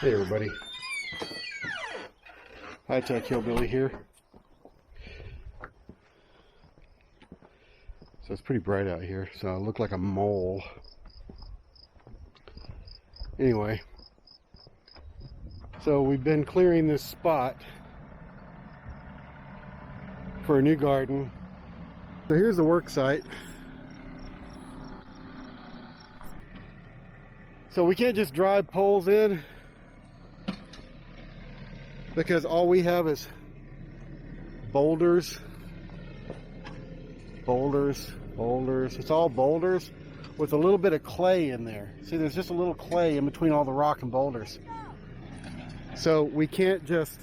Hey everybody, High Tech Hillbilly here. So it's pretty bright out here, so I look like a mole. Anyway, so we've been clearing this spot for a new garden. So here's the work site. So we can't just drive poles in, because all we have is boulders. It's all boulders with a little bit of clay in there. See, there's just a little clay in between all the rock and boulders. So we can't just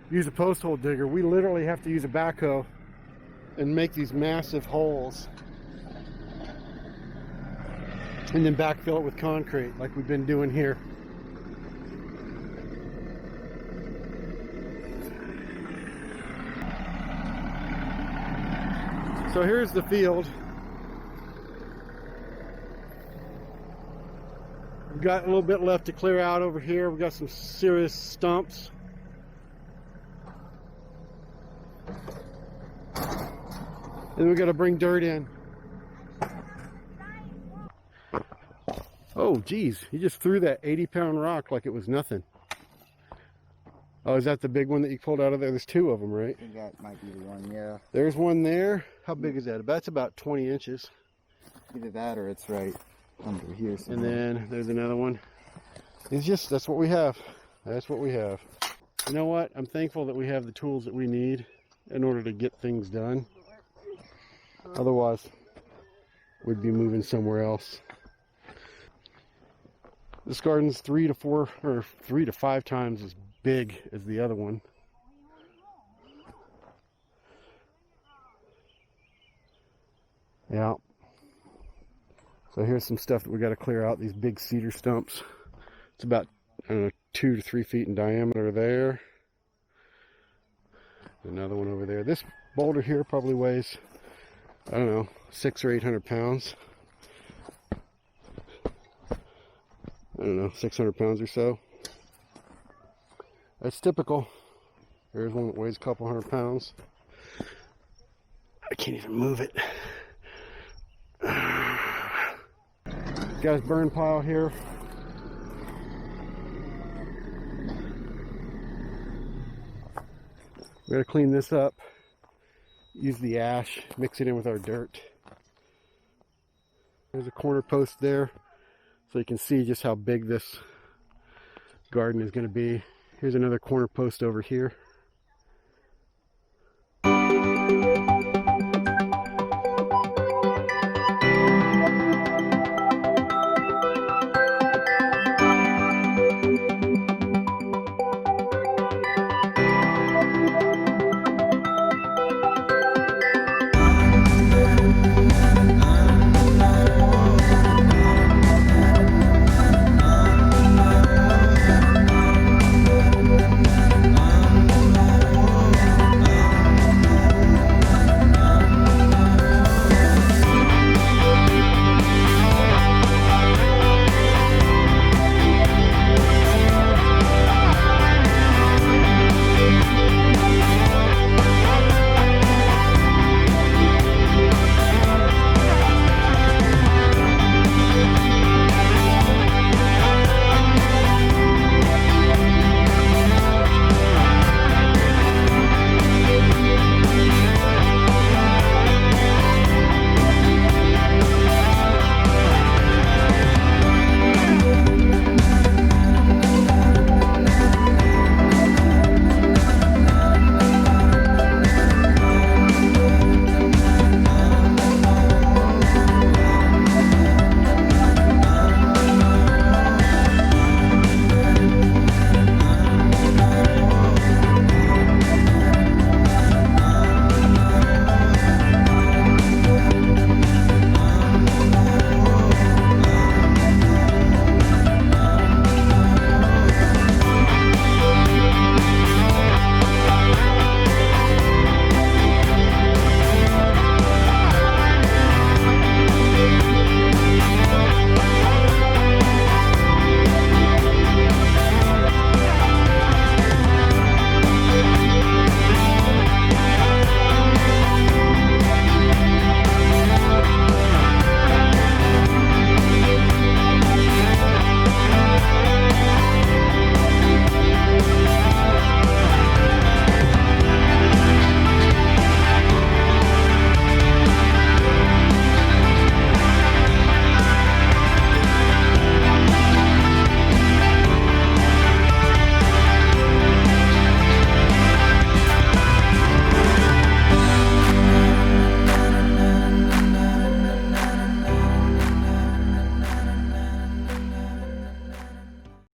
use a post hole digger. We literally have to use a backhoe and make these massive holes and then backfill it with concrete like we've been doing here. So here's the field. We've got a little bit left to clear out over here. We've got some serious stumps. And we've got to bring dirt in. Oh geez, he just threw that 80-pound rock like it was nothing. Oh, is that the big one that you pulled out of there? There's two of them, right? I think that might be the one, yeah. There's one there. How big is that? That's about 20 inches. Either that or it's right under here somewhere. And then there's another one. It's just, that's what we have. That's what we have. You know what? I'm thankful that we have the tools that we need in order to get things done. Otherwise, we'd be moving somewhere else. This garden's 3 to 5 times as big as the other one. Yeah. So here's some stuff that we got to clear out. These big cedar stumps. It's about, I don't know, 2 to 3 feet in diameter there. Another one over there. This boulder here probably weighs, I don't know, 600 or 800 pounds. I don't know, 600 pounds or so. That's typical. There's one that weighs a couple hundred pounds. I can't even move it. Got his burn pile here. We gotta clean this up. Use the ash, mix it in with our dirt. There's a corner post there, so you can see just how big this garden is gonna be. Here's another corner post over here.